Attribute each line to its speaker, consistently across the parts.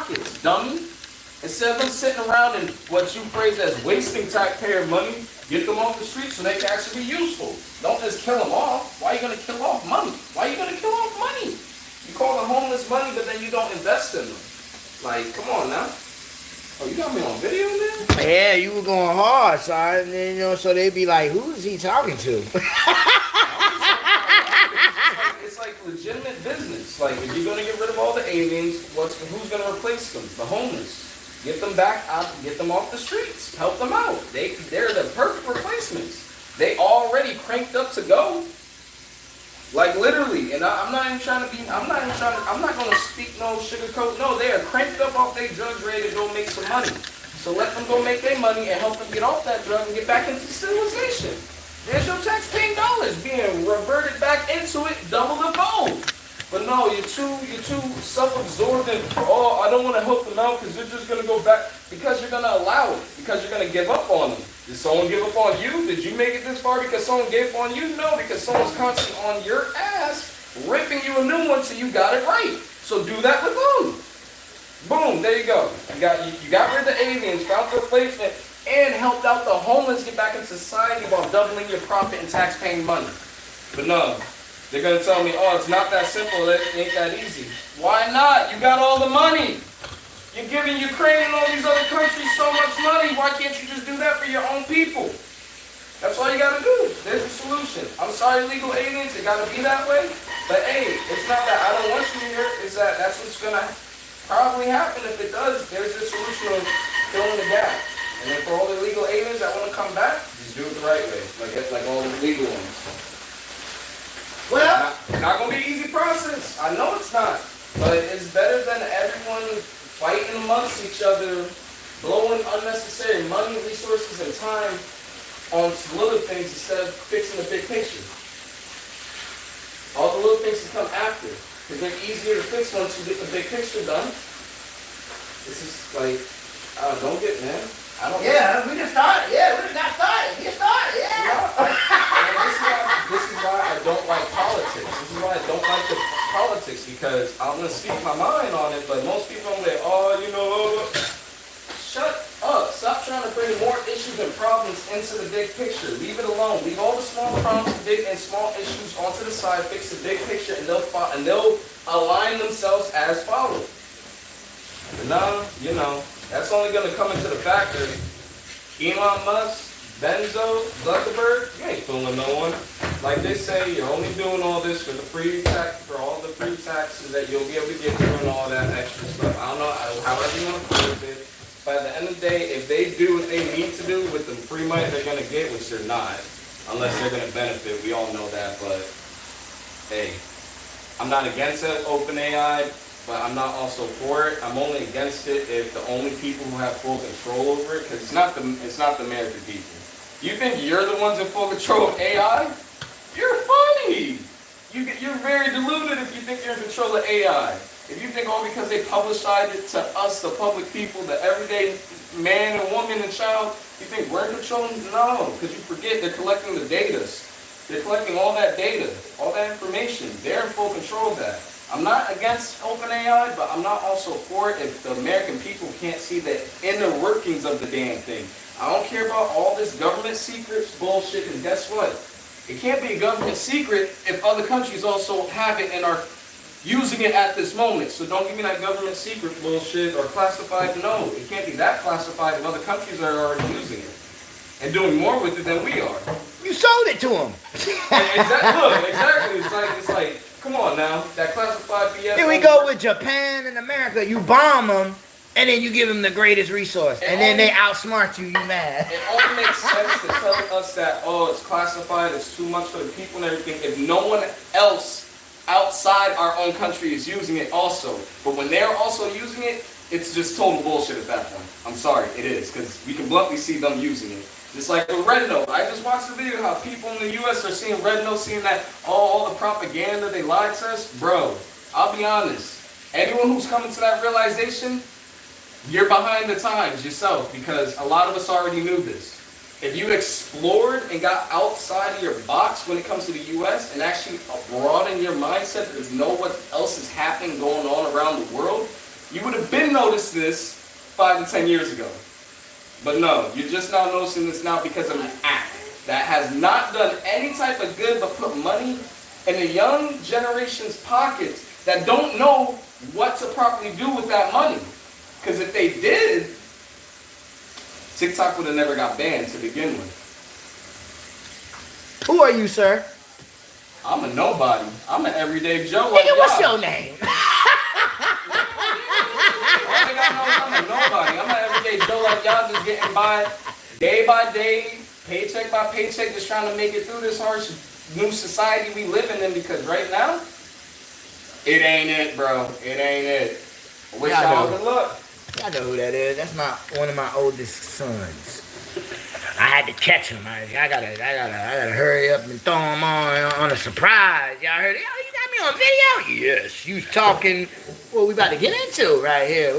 Speaker 1: pockets, dummy. Instead of them sitting around and what you phrase as wasting taxpayer money, get them off the streets so they can actually be useful. Don't just kill them off. Why are you going to kill off money? Why are you going to kill off money? You call them homeless money, but then you don't invest in them. Like, come on now. Oh, you got me on video, man?
Speaker 2: Yeah, you were going hard, son. And then, so they'd be like, who is he talking to?
Speaker 1: It's like legitimate business. Like, if you're going to get rid of all the aliens, who's going to replace them? The homeless. Get them back out, get them off the streets. Help them out. They're the perfect replacements. They already cranked up to go. Like literally, and I'm not going to speak no sugarcoat. No, they are cranked up off their drugs ready to go make some money. So let them go make their money and help them get off that drug and get back into civilization. There's your tax-paying dollars being reverted back into it, double the fold. But no, you're too self-absorbed and, oh, I don't want to help them out because they're just going to go back. Because you're going to allow it. Because you're going to give up on them. Did someone give up on you? Did you make it this far because someone gave up on you? No, because someone's constantly on your ass, ripping you a new one till you got it right. So do that with them. Boom, there you go. You got rid of the aliens, found the replacement, and helped out the homeless get back in society while doubling your profit and tax-paying money. But no. They're going to tell me, oh, it's not that simple, it ain't that easy. Why not? You got all the money. You're giving Ukraine and all these other countries so much money. Why can't you just do that for your own people? That's all you got to do. There's a solution. I'm sorry, illegal aliens, it got to be that way. But hey, it's not that I don't want you here. It's that's what's going to probably happen. If it does, there's a solution of filling the gap. And then for all the illegal aliens that want to come back, just do it the right way. Like all the legal ones.
Speaker 2: Well,
Speaker 1: not going to be an easy process. I know it's not. But it's better than everyone fighting amongst each other, blowing unnecessary money, resources, and time on little things instead of fixing the big picture. All the little things can come after. Because they're easier to fix once you get the big picture done. This is like, don't get, man.
Speaker 2: We just started. Yeah, we just got started. Get started,
Speaker 1: This is why I don't like politics. This is why I don't like the politics, because I'm going to speak my mind on it, but most people are like, shut up. Stop trying to bring more issues and problems into the big picture. Leave it alone. Leave all the small problems, big and small issues onto the side, fix the big picture, and they'll align themselves as follows. No, that's only going to come into the factor. Elon Musk, Benzo, Zuckerberg, you ain't fooling no one. Like they say, you're only doing all this for for all the free taxes that you'll be able to get through and all that extra stuff. I don't know, however you want to prove it. But at the end of the day, if they do what they need to do with the free money they're going to get, which they're not, unless they're going to benefit, we all know that. But hey, I'm not against it, open AI. But I'm not also for it. I'm only against it if the only people who have full control over it, because it's not the American people. You think you're the ones in full control of AI? You're funny. You're very deluded if you think you're in control of AI. If you think because they publicize it to us, the public people, the everyday man and woman and child, you think we're in control? No, because you forget they're collecting the data. They're collecting all that data, all that information. They're in full control of that. I'm not against OpenAI, but I'm not also for it if the American people can't see the inner workings of the damn thing. I don't care about all this government secrets bullshit, and guess what? It can't be a government secret if other countries also have it and are using it at this moment. So don't give me that government secret bullshit or classified. No, it can't be that classified if other countries are already using it and doing more with it than we are.
Speaker 2: You sold it to them.
Speaker 1: Exactly. It's like, come on now, that classified BS.
Speaker 2: Here we go with Japan and America. You bomb them, and then you give them the greatest resource, and then they outsmart you. You mad?
Speaker 1: It only makes sense to tell us that, it's classified, it's too much for the people and everything, if no one else outside our own country is using it also. But when they're also using it, it's just total bullshit at that point. I'm sorry, it is, because we can bluntly see them using it. Just like the red note. I just watched the video how people in the U.S. are seeing red note, seeing that, all the propaganda, they lied to us. Bro, I'll be honest. Anyone who's coming to that realization, you're behind the times yourself, because a lot of us already knew this. If you explored and got outside of your box when it comes to the U.S. and actually broaden your mindset to know what else is happening, going on around the world, You would have been noticed this 5 to 10 years ago. But no, you're just now noticing this now because of an act that has not done any type of good but put money in the young generation's pockets that don't know what to properly do with that money. Because if they did, TikTok would have never got banned to begin with.
Speaker 2: Who are you, sir?
Speaker 1: I'm a nobody. I'm an everyday Joe.
Speaker 2: Nigga, what's your name?
Speaker 1: All I gotta know is I'm a nobody. I'm an everyday Joe like y'all, just getting by day, paycheck by paycheck, just trying to make it through this harsh new society we living in, because right now, it ain't it, bro. It ain't it. I wish y'all good luck.
Speaker 2: I know who that is. That's one of my oldest sons. I had to catch him. I gotta hurry up and throw him on a surprise. Y'all heard it? Yo, you got me on video? Yes. You was talking what we about to get into right here.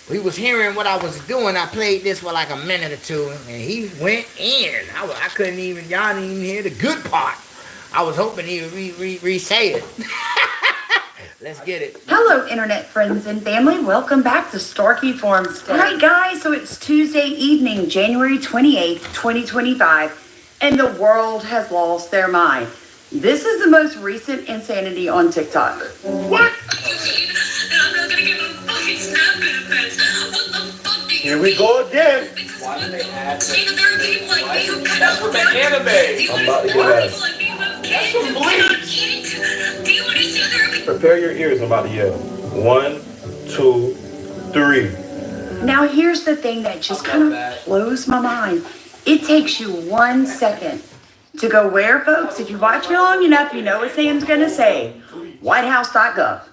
Speaker 2: He was hearing what I was doing. I played this for like a minute or two, and he went in. I couldn't even, y'all didn't even hear the good part. I was hoping he would re-say it. Let's get it.
Speaker 3: Hello, internet friends and family. Welcome back to Starkey Farms. All right, guys, so it's Tuesday evening, January 28th, 2025, and the world has lost their mind. This is the most recent insanity on TikTok. What?
Speaker 2: Here we go again.
Speaker 1: Why do they add that? That's for the anime.
Speaker 4: I'm about to get that.
Speaker 1: That's some bleach.
Speaker 4: Prepare your ears. I'm about to yell. 1, 2, 3.
Speaker 3: Now, here's the thing that just kind of blows my mind. It takes you 1 second to go where, folks? If you watch me long enough, you know what Sam's going to say. Whitehouse.gov.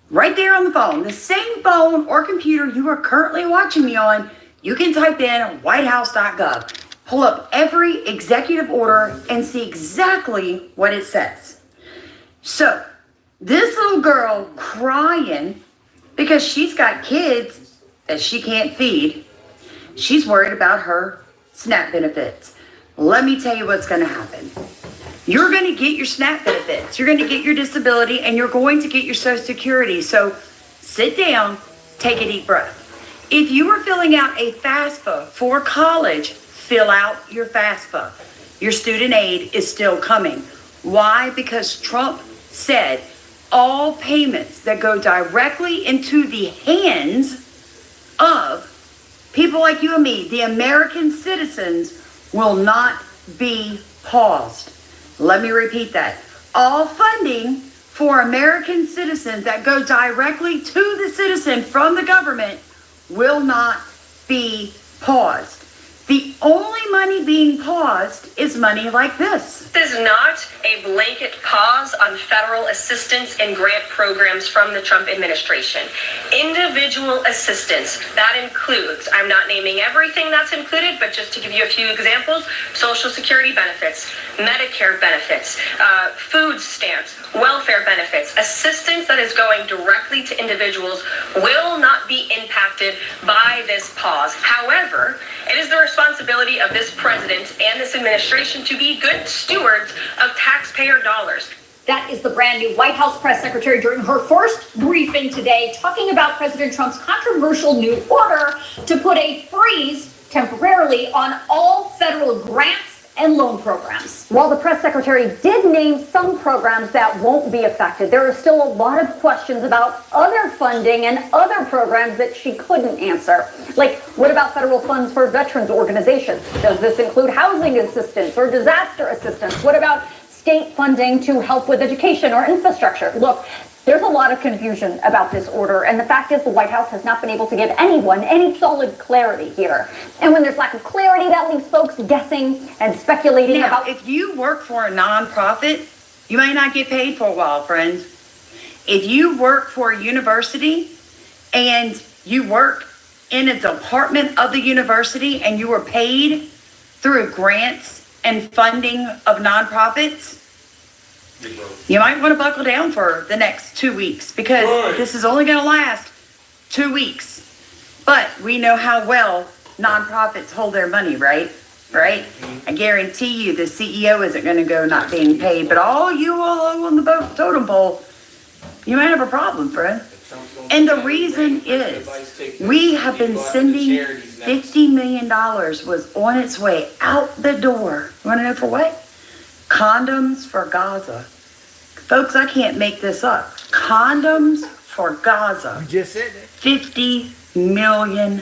Speaker 3: Right there on the phone. The same phone or computer you are currently watching me on, you can type in whitehouse.gov. Pull up every executive order and see exactly what it says. So, this little girl crying because she's got kids that she can't feed. She's worried about her SNAP benefits. Let me tell you what's going to happen. You're going to get your SNAP benefits. You're going to get your disability, and you're going to get your Social Security. So sit down, take a deep breath. If you are filling out a FAFSA for college, fill out your FAFSA. Your student aid is still coming. Why? Because Trump said all payments that go directly into the hands of people like you and me, the American citizens, will not be paused. Let me repeat that. All funding for American citizens that go directly to the citizen from the government will not be paused. The only money being paused is money like this.
Speaker 5: This is not a blanket pause on federal assistance and grant programs from the Trump administration. Individual assistance, that includes, I'm not naming everything that's included, but just to give you a few examples, Social Security benefits, Medicare benefits, food stamps, welfare benefits, assistance that is going directly to individuals will not be impacted by this pause. However, it is the responsibility of this president and this administration to be good stewards of taxpayer dollars.
Speaker 6: That is the brand new White House press secretary during her first briefing today, talking about President Trump's controversial new order to put a freeze temporarily on all federal grants and loan programs. While the press secretary did name some programs that won't be affected, there are still a lot of questions about other funding and other programs that she couldn't answer. Like, what about federal funds for veterans organizations? Does this include housing assistance or disaster assistance? What about state funding to help with education or infrastructure? Look, there's a lot of confusion about this order, and the fact is the White House has not been able to give anyone any solid clarity here. And when there's lack of clarity, that leaves folks guessing and speculating
Speaker 3: Now,
Speaker 6: about...
Speaker 3: if you work for a nonprofit, you may not get paid for a while, friends. If you work for a university and you work in a department of the university and you are paid through grants and funding of nonprofits, you might want to buckle down for the next 2 weeks, because this is only going to last 2 weeks. But we know how well nonprofits hold their money, right? Right? I guarantee you the CEO isn't going to go not being paid. But all you all on the totem pole, you might have a problem, friend. And the reason is we have been sending $50 million was on its way out the door. You want to know for what? Condoms for Gaza. Folks, I can't make this up. Condoms for Gaza.
Speaker 2: You just said that.
Speaker 3: $50 million.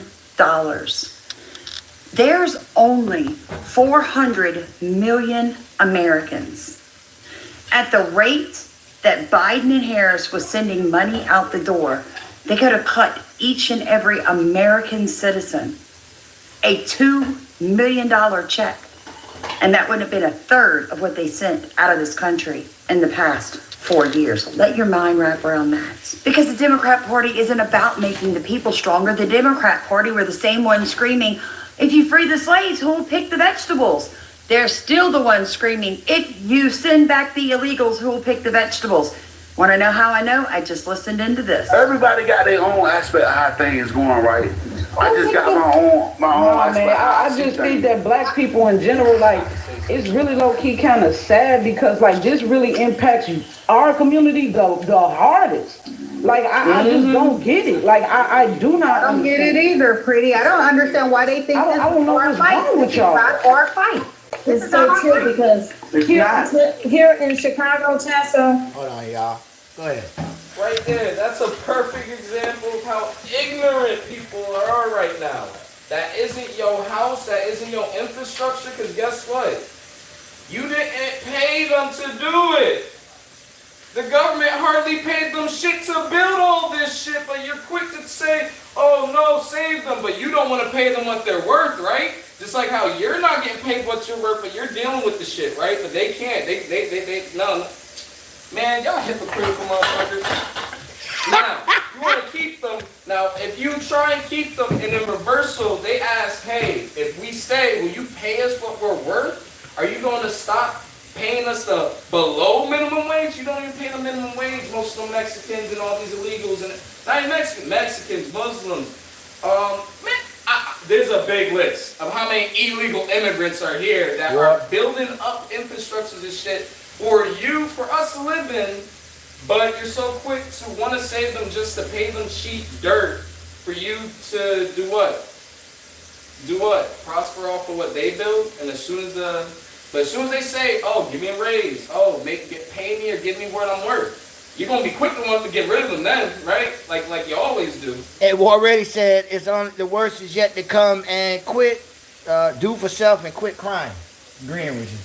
Speaker 3: There's only 400 million Americans. At the rate that Biden and Harris was sending money out the door, they could have cut each and every American citizen a $2 million check. And that would have been a third of what they sent out of this country in the past 4 years. Let your mind wrap around that. Because the Democrat Party isn't about making the people stronger. The Democrat Party were the same ones screaming, if you free the slaves, who will pick the vegetables? They're still the ones screaming, if you send back the illegals, who will pick the vegetables? Want to know how I know? I just listened into this.
Speaker 7: Everybody got their own aspect of how things going, right? I just got my own aspect.
Speaker 8: Man, I just think that black people in general, like, it's really low key kind of sad because like this really impacts our community the hardest. Like I just don't get it. Like I do not.
Speaker 9: I don't get it either, pretty. I don't understand why they think
Speaker 8: I don't know what's wrong with y'all.
Speaker 9: Or fight.
Speaker 10: It's so true because here in Chicago, Tessa.
Speaker 2: Hold on, y'all. Go ahead.
Speaker 1: Right there, that's a perfect example of how ignorant people are right now. That isn't your house, that isn't your infrastructure, because guess what? You didn't pay them to do it. The government hardly paid them shit to build all this shit, but you're quick to say, oh no, save them, but you don't want to pay them what they're worth, right? Just like how you're not getting paid what you're worth, but you're dealing with the shit, right? But they can't. No. Man, y'all hypocritical motherfuckers. Now, you want to keep them. Now, if you try and keep them, and in reversal, they ask, hey, if we stay, will you pay us what we're worth? Are you going to stop paying us the below minimum wage? You don't even pay the minimum wage. Most of them Mexicans and all these illegals, and not even Mexicans, Muslims. There's a big list of how many illegal immigrants are here that are building up infrastructures and shit for us to live in, but you're so quick to want to save them just to pay them cheap dirt for you to do what? Do what? Prosper off of what they build, and as soon as they say, oh, give me a raise, oh, pay me or give me what I'm worth, you're gonna be quick to want to get rid of them then, right? Like you always do.
Speaker 2: It already said it's on the worst is yet to come, and quit do for self and quit crime. Agreeing with you.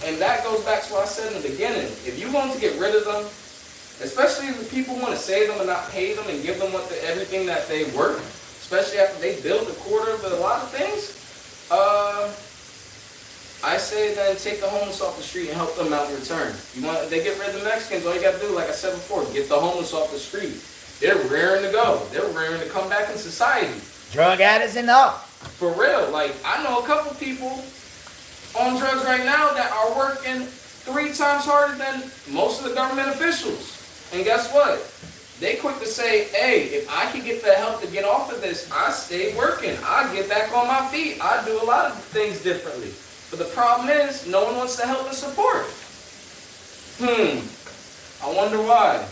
Speaker 1: And that goes back to what I said in the beginning. If you want to get rid of them, especially if the people want to save them and not pay them and give them everything that they worth, especially after they build a quarter of a lot of things, I say then take the homeless off the street and help them out in return. They get rid of the Mexicans, all you got to do, like I said before, get the homeless off the street. They're raring to go. They're raring to come back in society.
Speaker 2: Drug addicts and all.
Speaker 1: For real. Like, I know a couple people on drugs right now that are working 3 times harder than most of the government officials. And guess what? They quick to say, hey, if I can get the help to get off of this, I stay working. I get back on my feet. I do a lot of things differently. But the problem is, no one wants to help and support. I wonder why.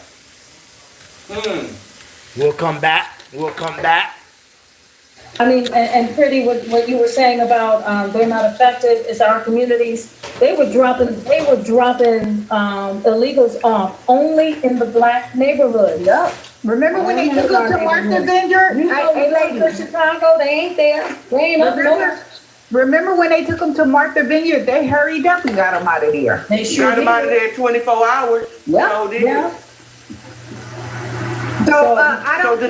Speaker 2: We'll come back.
Speaker 10: I mean, and pretty what you were saying about they're not effective is our communities. They were dropping illegals off only in the black neighborhood.
Speaker 9: Yep. Remember when they took them to Martha Vineyard?
Speaker 10: Hey, lady, Chicago, they ain't there. They ain't up north.
Speaker 9: Remember when they took them to Martha Vineyard? They hurried up and got them out of there.
Speaker 10: They sure
Speaker 8: Got them out of there in 24 hours.
Speaker 9: Yeah.
Speaker 10: Yeah.
Speaker 9: So
Speaker 8: Let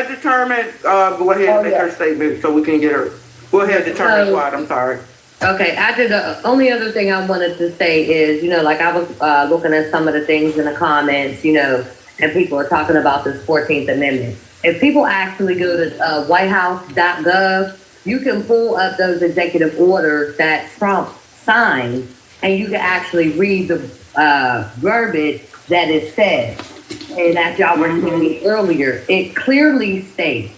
Speaker 8: determine, go ahead and make her statement so we can get her. Go ahead, determine what, I'm sorry.
Speaker 11: Okay, the only other thing I wanted to say is, like I was looking at some of the things in the comments, and people are talking about this 14th Amendment. If people actually go to whitehouse.gov, you can pull up those executive orders that Trump signed, and you can actually read the verbiage that it says. And as y'all were saying earlier, it clearly states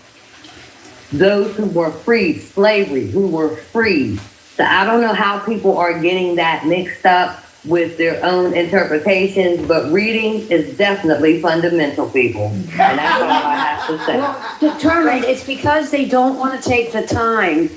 Speaker 11: those who were freed, slavery, who were freed. So I don't know how people are getting that mixed up with their own interpretations, but reading is definitely fundamental, people. And that's all I have to say.
Speaker 3: Well, determined, it's because they don't want to take the time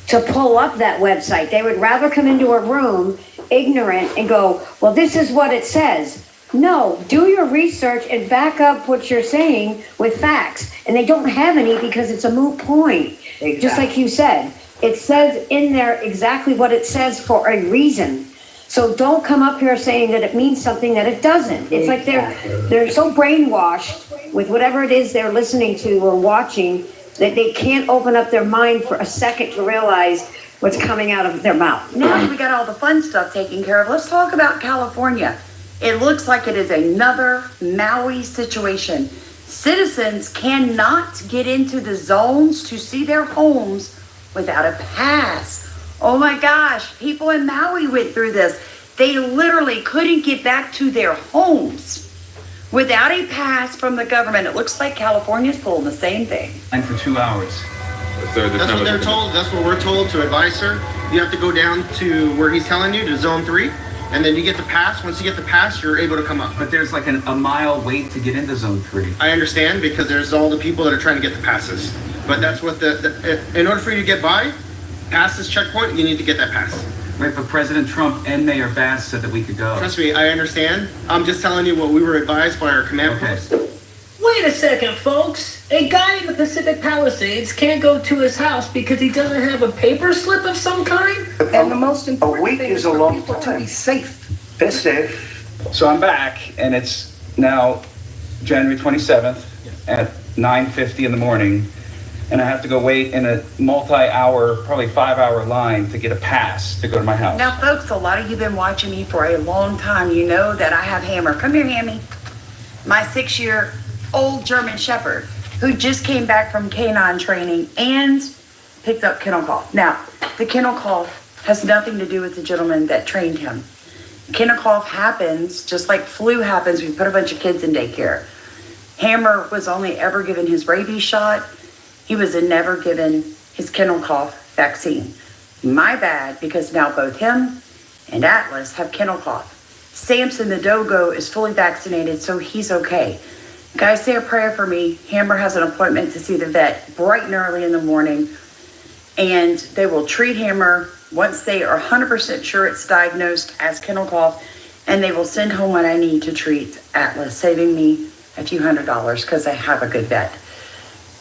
Speaker 3: to pull up that website. They would rather come into a room ignorant and go, well, this is what it says. No, do your research and back up what you're saying with facts. And they don't have any because it's a moot point.
Speaker 11: Exactly.
Speaker 3: Just like you said, it says in there exactly what it says for a reason. So don't come up here saying that it means something that it doesn't. It's like they're so brainwashed with whatever it is they're listening to or watching that they can't open up their mind for a second to realize what's coming out of their mouth. Now that we got all the fun stuff taken care of, let's talk about California. It looks like it is another Maui situation. Citizens cannot get into the zones to see their homes without a pass. Oh my gosh, people in Maui went through this. They literally couldn't get back to their homes without a pass from the government. It looks like California's pulling the same thing.
Speaker 12: And for 2 hours.
Speaker 13: That's what they're told. That's what we're told to advise her. You have to go down to where he's telling you, to zone 3, and then you get the pass. Once you get the pass, you're able to come up.
Speaker 12: But there's like a mile wait to get into zone 3.
Speaker 13: I understand, because there's all the people that are trying to get the passes. But that's what in order for you to get by, past this checkpoint, you need to get that pass.
Speaker 12: Right, but President Trump and Mayor Bass said that we could go.
Speaker 13: Trust me, I understand. I'm just telling you what we were advised by our command post.
Speaker 14: Wait a second, folks. A guy in the Pacific Palisades can't go to his house because he doesn't have a paper slip of some kind?
Speaker 15: And the most important thing is for people to be safe. They're safe.
Speaker 12: So I'm back, and it's now January 27th at 9:50 in the morning, and I have to go wait in a multi-hour, probably 5-hour line to get a pass to go to my house.
Speaker 3: Now, folks, a lot of you have been watching me for a long time. You know that I have Hammer. Come here, Hammy. My 6-year-old German Shepherd, who just came back from canine training and picked up kennel cough. Now, the kennel cough has nothing to do with the gentleman that trained him. Kennel cough happens just like flu happens. We put a bunch of kids in daycare. Hammer was only ever given his rabies shot. He was never given his kennel cough vaccine. My bad, because now both him and Atlas have kennel cough. Samson the Dogo is fully vaccinated, so he's okay. Guys, say a prayer for me. Hammer has an appointment to see the vet bright and early in the morning, and they will treat Hammer once they are 100% sure it's diagnosed as kennel cough, and they will send home what I need to treat Atlas, saving me a few $100s because I have a good vet.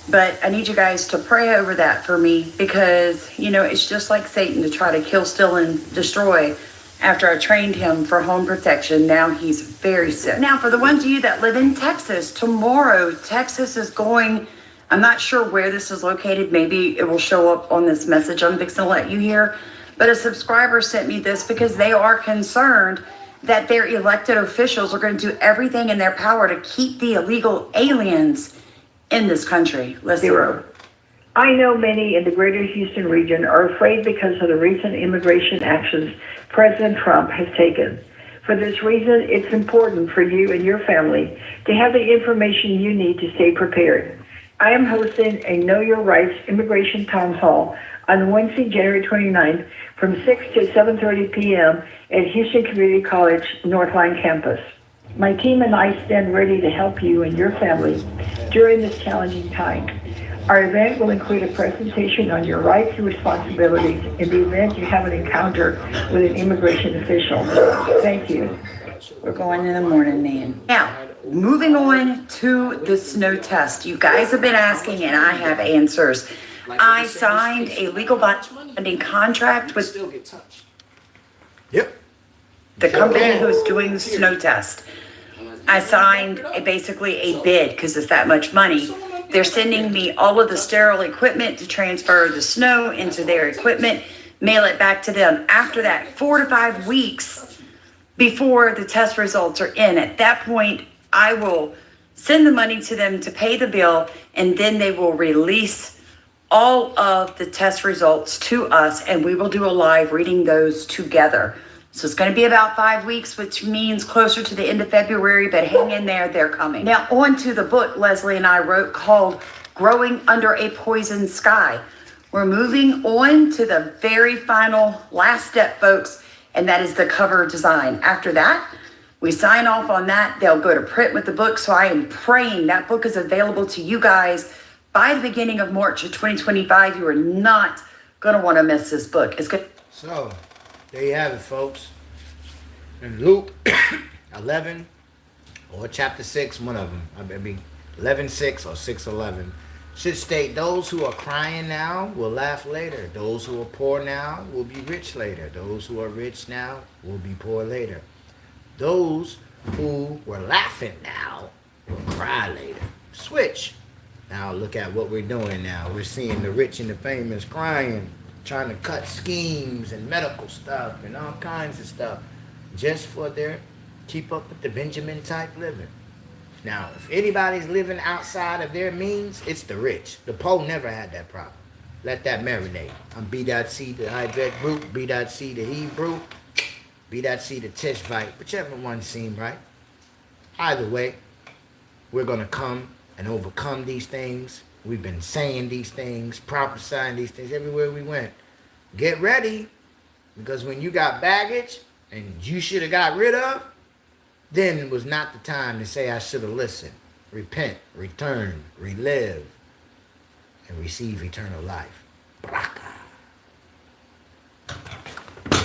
Speaker 3: But I need you guys to pray over that for me, because, you know, it's just like Satan to try to kill, steal, and destroy. After I trained him for home protection, now he's very sick. Now, for the ones of you that live in Texas, tomorrow, Texas is going, I'm not sure where this is located. Maybe it will show up on this message I'm fixing to let you hear. But a subscriber sent me this because they are concerned that their elected officials are going to do everything in their power to keep the illegal aliens in this country. Let's
Speaker 16: Zero. I know many in the greater Houston region are afraid because of the recent immigration actions President Trump has taken. For this reason, it's important for you and your family to have the information you need to stay prepared. I am hosting a Know Your Rights Immigration Town Hall on Wednesday, January 29th from 6 to 7:30 p.m. at Houston Community College Northline campus. My team and I stand ready to help you and your family during this challenging time. Our event will include a presentation on your rights and responsibilities in the event you have an encounter with an immigration official. Thank you.
Speaker 3: We're going in the morning, man. Now, moving on to the snow test. You guys have been asking, and I have answers. I signed a legal binding contract with the company who's doing the snow test. I signed basically a bid because it's that much money. They're sending me all of the sterile equipment to transfer the snow into their equipment, mail it back to them. After that, 4 to 5 weeks before the test results are in. At that point, I will send the money to them to pay the bill, and then they will release all of the test results to us, and we will do a live reading those together. So it's going to be about 5 weeks, which means closer to the end of February, but hang in there, they're coming. Now, on to the book Leslie and I wrote called Growing Under a Poison Sky. We're moving on to the very final last step, folks. and that is the cover design. After that, we sign off on that. They'll go to print with the book. So I am praying that book is available to you guys by the beginning of March of 2025. You are not going to want to miss this book. It's good.
Speaker 2: So, there you have it, folks. In Luke 11 or chapter 6, one of them, I mean 11:6 or 6:11, should state, those who are crying now will laugh later. Those who are poor now will be rich later. Those who are rich now will be poor later. Those who were laughing now will cry later. Switch. Now look at what we're doing now. We're seeing the rich and the famous crying, trying to cut schemes and medical stuff and all kinds of stuff just for their keep up with the Benjamin type living. Now, if anybody's living outside of their means, it's the rich. The poor never had that problem. Let that marinate. I'm B.C. the Ivet Brute, B.C. the Hebrew, B.C. the Tishvite, whichever one seemed right. Either way, we're going to come and overcome these things. We've been saying these things, prophesying these things everywhere we went. Get ready, because when you got baggage and you should have got rid of, then it was not the time to say I should have listened. Repent, return, relive, and receive eternal life.